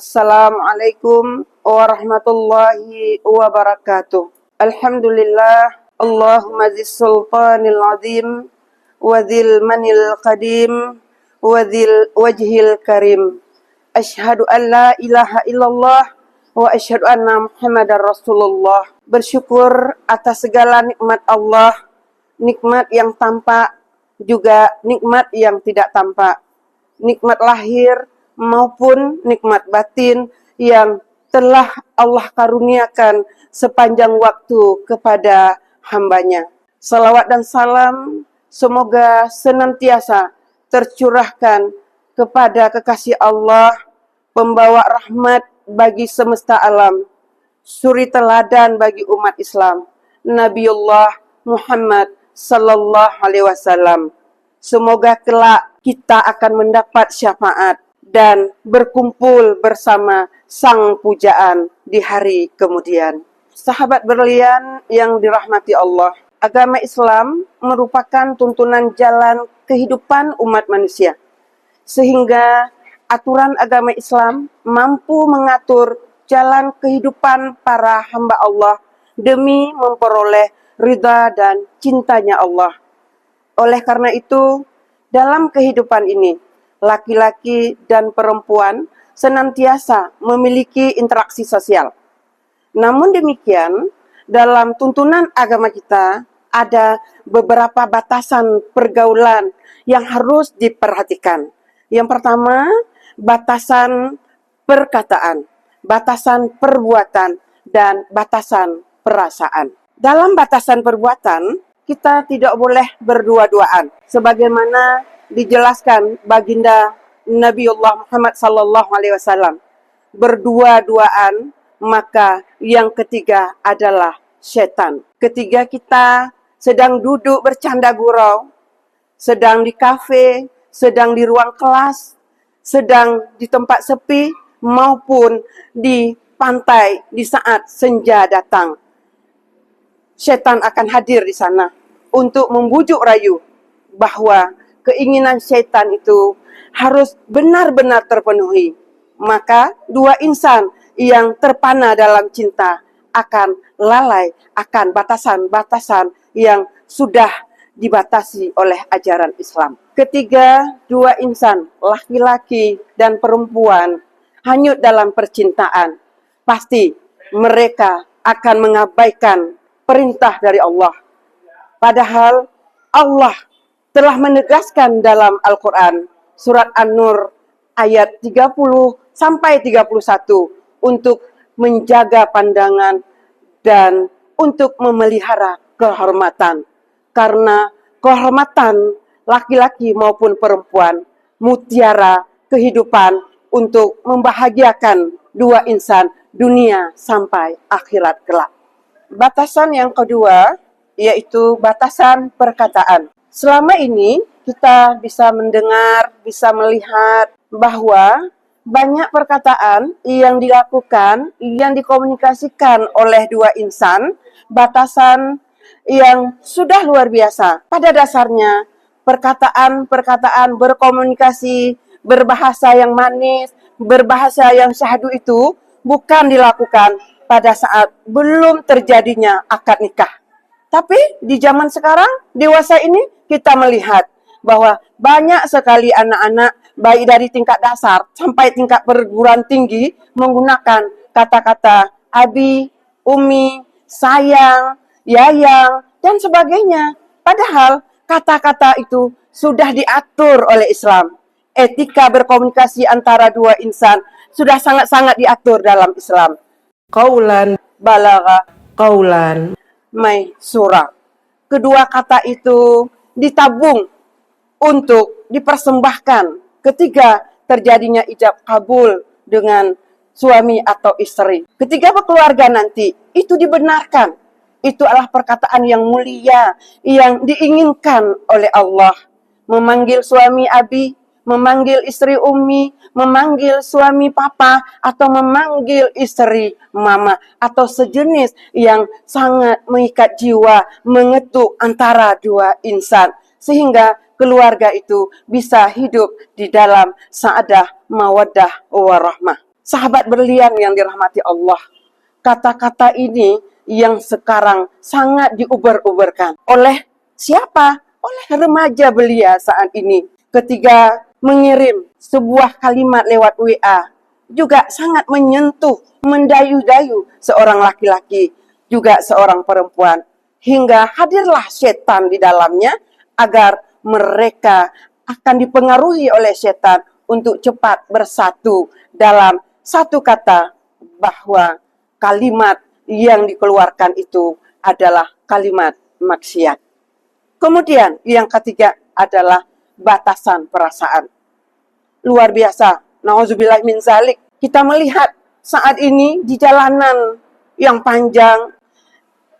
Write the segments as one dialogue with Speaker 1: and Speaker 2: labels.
Speaker 1: Assalamualaikum warahmatullahi wabarakatuh. Alhamdulillah, Allahumma zis sultanil azim, wadhil manil qadim, wadhil wajhil karim. Asyhadu an la ilaha illallah wa asyhadu anna Muhammadar Rasulullah. Bersyukur atas segala nikmat Allah, nikmat yang tampak, juga nikmat yang tidak tampak. Nikmat lahir maupun nikmat batin yang telah Allah karuniakan sepanjang waktu kepada hambanya. Salawat dan salam semoga senantiasa tercurahkan kepada kekasih Allah, pembawa rahmat bagi semesta alam, suri teladan bagi umat Islam, Nabiullah Muhammad sallallahu alaihi wasallam. Semoga kelak kita akan mendapat syafaat dan berkumpul bersama Sang Pujaan di hari kemudian. Sahabat berlian yang dirahmati Allah, agama Islam merupakan tuntunan jalan kehidupan umat manusia. Sehingga aturan agama Islam mampu mengatur jalan kehidupan para hamba Allah demi memperoleh ridha dan cintanya Allah. Oleh karena itu, dalam kehidupan ini, laki-laki dan perempuan senantiasa memiliki interaksi sosial. Namun demikian, dalam tuntunan agama kita, ada beberapa batasan pergaulan yang harus diperhatikan. Yang pertama, batasan perkataan, batasan perbuatan, dan batasan perasaan. Dalam batasan perbuatan, kita tidak boleh berdua-duaan. Sebagaimana dijelaskan baginda Nabiullah Muhammad sallallahu alaihi wasallam. Berdua-duaan, maka yang ketiga adalah setan. Ketika kita sedang duduk bercanda gurau, sedang di kafe, sedang di ruang kelas, sedang di tempat sepi, maupun di pantai di saat senja datang, setan akan hadir di sana untuk membujuk rayu bahwa keinginan setan itu harus benar-benar terpenuhi. Maka dua insan yang terpana dalam cinta akan lalai akan batasan-batasan yang sudah dibatasi oleh ajaran Islam. Ketiga, dua insan, laki-laki dan perempuan, hanyut dalam percintaan. Pasti mereka akan mengabaikan perintah dari Allah. Padahal Allah telah menegaskan dalam Al-Quran, surat An-Nur ayat 30 sampai 31, untuk menjaga pandangan dan untuk memelihara kehormatan. Karena kehormatan laki-laki maupun perempuan, mutiara kehidupan untuk membahagiakan dua insan dunia sampai akhirat kelak. Batasan yang kedua, yaitu batasan perkataan. Selama ini kita bisa mendengar, bisa melihat bahwa banyak perkataan yang dilakukan, yang dikomunikasikan oleh dua insan, batasan yang sudah luar biasa. Pada dasarnya, perkataan-perkataan berkomunikasi, berbahasa yang manis, berbahasa yang syahdu itu bukan dilakukan pada saat belum terjadinya akad nikah. Tapi di zaman sekarang, dewasa ini, kita melihat bahwa banyak sekali anak-anak, baik dari tingkat dasar sampai tingkat perguruan tinggi, menggunakan kata-kata abi, umi, sayang, yayang, dan sebagainya. Padahal kata-kata itu sudah diatur oleh Islam. Etika berkomunikasi antara dua insan sudah sangat-sangat diatur dalam Islam. Qaulan balagha qaulan maisura. Kedua kata itu ditabung untuk dipersembahkan ketika terjadinya ijab kabul dengan suami atau istri. Ketika berkeluarga nanti, itu dibenarkan. Itu adalah perkataan yang mulia, yang diinginkan oleh Allah. Memanggil suami abi, memanggil istri umi, memanggil suami papa, atau memanggil istri mama, atau sejenis yang sangat mengikat jiwa, mengetuk antara dua insan. Sehingga keluarga itu bisa hidup di dalam sa'adah, mawaddah, warahmah. Sahabat berlian yang dirahmati Allah, kata-kata ini yang sekarang sangat diuber-uberkan. Oleh siapa? Oleh remaja belia saat ini. Ketika mengirim sebuah kalimat lewat WA, juga sangat menyentuh, mendayu-dayu seorang laki-laki, juga seorang perempuan. Hingga hadirlah setan di dalamnya agar mereka akan dipengaruhi oleh setan untuk cepat bersatu dalam satu kata, bahwa kalimat yang dikeluarkan itu adalah kalimat maksiat. Kemudian yang ketiga adalah batasan perasaan. Luar biasa. Nauzubillah min zalik. Kita melihat saat ini di jalanan yang panjang,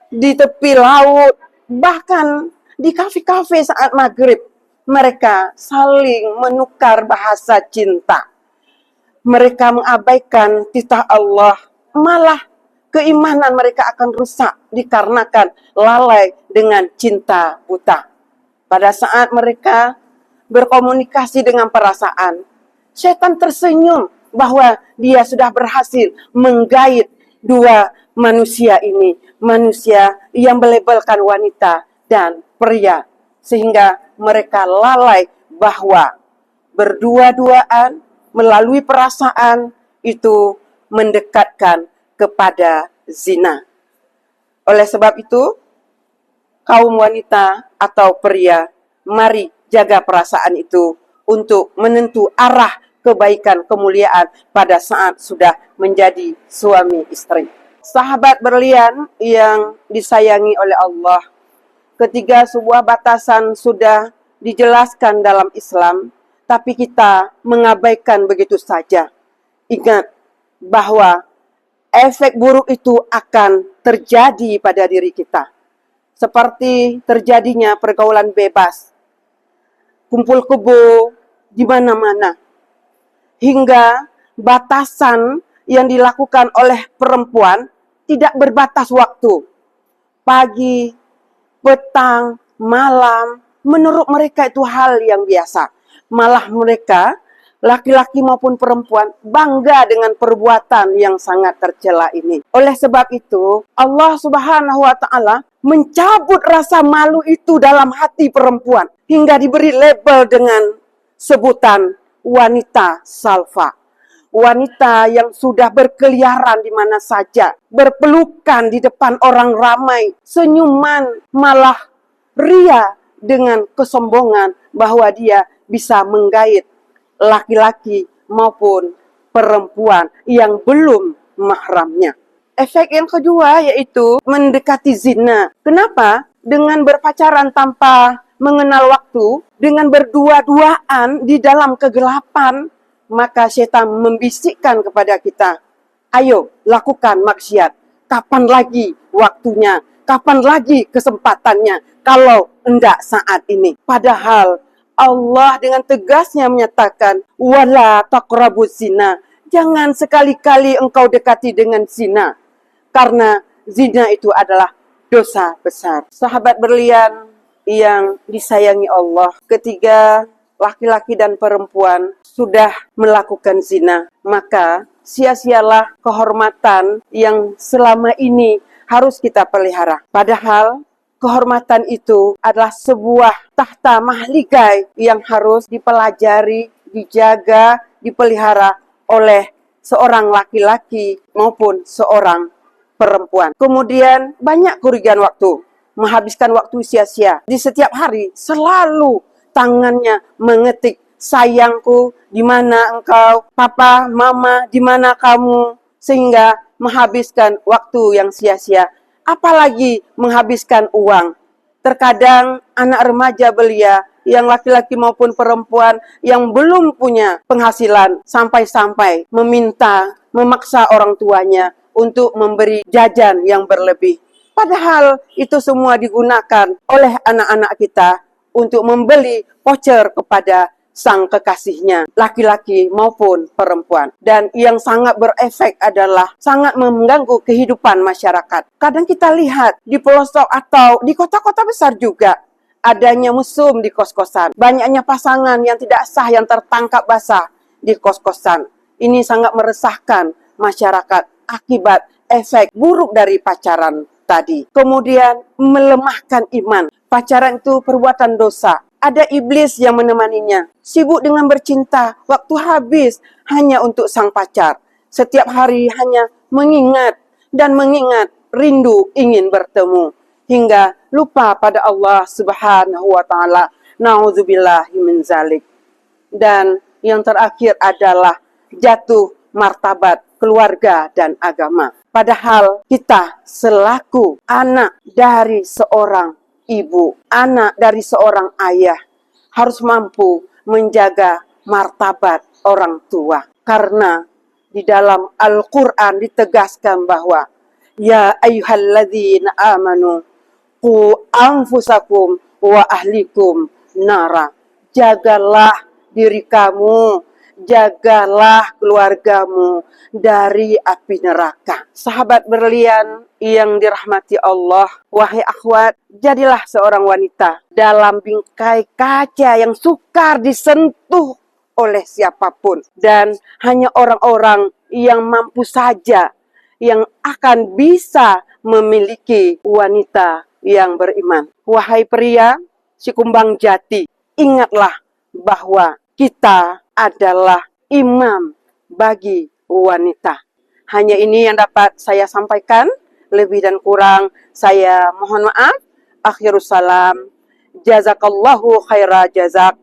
Speaker 1: di tepi laut, bahkan di kafe-kafe saat maghrib, mereka saling menukar bahasa cinta. Mereka mengabaikan titah Allah, malah keimanan mereka akan rusak dikarenakan lalai dengan cinta buta. Pada saat mereka berkomunikasi dengan perasaan, setan tersenyum bahwa dia sudah berhasil menggait dua manusia ini, manusia yang melabelkan wanita dan pria, sehingga mereka lalai bahwa berdua-duaan melalui perasaan itu mendekatkan kepada zina. Oleh sebab itu, kaum wanita atau pria, mari jaga perasaan itu untuk menentu arah kebaikan kemuliaan pada saat sudah menjadi suami istri. Sahabat berlian yang disayangi oleh Allah, ketika sebuah batasan sudah dijelaskan dalam Islam, tapi kita mengabaikan begitu saja. Ingat bahwa efek buruk itu akan terjadi pada diri kita. Seperti terjadinya pergaulan bebas, kumpul kebo di mana-mana. Hingga batasan yang dilakukan oleh perempuan tidak berbatas waktu. Pagi, petang, malam, menurut mereka itu hal yang biasa. Malah mereka, laki-laki maupun perempuan, bangga dengan perbuatan yang sangat tercela ini. Oleh sebab itu, Allah Subhanahu wa Ta'ala mencabut rasa malu itu dalam hati perempuan, hingga diberi label dengan sebutan wanita salfa. Wanita yang sudah berkeliaran di mana saja, berpelukan di depan orang ramai, senyuman, malah ria dengan kesombongan bahwa dia bisa menggait laki-laki maupun perempuan yang belum mahramnya. Efek yang kedua yaitu mendekati zina. Kenapa? Dengan berpacaran tanpa mengenal waktu, dengan berdua-duaan di dalam kegelapan, maka setan membisikkan kepada kita, ayo lakukan maksiat. Kapan lagi waktunya? Kapan lagi kesempatannya? Kalau enggak saat ini. Padahal Allah dengan tegasnya menyatakan, wala taqrabuz zina. Jangan sekali-kali engkau dekati dengan zina. Karena zina itu adalah dosa besar. Sahabat berlian yang disayangi Allah, ketiga laki-laki dan perempuan sudah melakukan zina, maka sia-sialah kehormatan yang selama ini harus kita pelihara. Padahal kehormatan itu adalah sebuah tahta mahligai yang harus dipelajari, dijaga, dipelihara oleh seorang laki-laki maupun seorang perempuan. Kemudian banyak kerugian waktu, menghabiskan waktu sia-sia. Di setiap hari selalu tangannya mengetik, sayangku, di mana engkau? Papa, mama, di mana kamu? Sehingga menghabiskan waktu yang sia-sia. Apalagi menghabiskan uang. Terkadang anak remaja belia, yang laki-laki maupun perempuan yang belum punya penghasilan, sampai-sampai memaksa orang tuanya untuk memberi jajan yang berlebih. Padahal itu semua digunakan oleh anak-anak kita untuk membeli voucher kepada sang kekasihnya, laki-laki maupun perempuan. Dan yang sangat berefek adalah sangat mengganggu kehidupan masyarakat. Kadang kita lihat di pelosok atau di kota-kota besar juga, adanya mesum di kos-kosan. Banyaknya pasangan yang tidak sah yang tertangkap basah di kos-kosan. Ini sangat meresahkan masyarakat akibat efek buruk dari pacaran tadi. Kemudian melemahkan iman. Pacaran itu perbuatan dosa. Ada iblis yang menemaninya. Sibuk dengan bercinta. Waktu habis hanya untuk sang pacar. Setiap hari hanya mengingat dan mengingat. Rindu ingin bertemu. Hingga lupa pada Allah Subhanahu wa Ta'ala. Na'udzubillahi min zalik. Dan yang terakhir adalah jatuh martabat keluarga dan agama. Padahal kita selaku anak dari seorang ibu, anak dari seorang ayah, harus mampu menjaga martabat orang tua. Karena di dalam Al-Quran ditegaskan bahwa ya ayyuhalladzina amanu qu anfusakum wa ahlikum nara. Jagalah diri kamu, jagalah keluargamu dari api neraka. Sahabat berlian yang dirahmati Allah, wahai akhwat, jadilah seorang wanita dalam bingkai kaca yang sukar disentuh oleh siapapun. Dan hanya orang-orang yang mampu saja yang akan bisa memiliki wanita yang beriman. Wahai pria, si kumbang jati, ingatlah bahwa kita adalah imam bagi wanita. Hanya ini yang dapat saya sampaikan. Lebih dan kurang saya mohon maaf. Akhirus salam. Jazakallahu khaira jazak.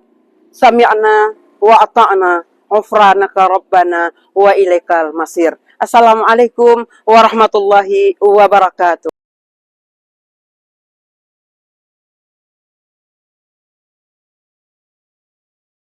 Speaker 1: Sami'na wa ata'na. Ghufranaka rabbana wa ilaikal masir. Assalamualaikum warahmatullahi wabarakatuh.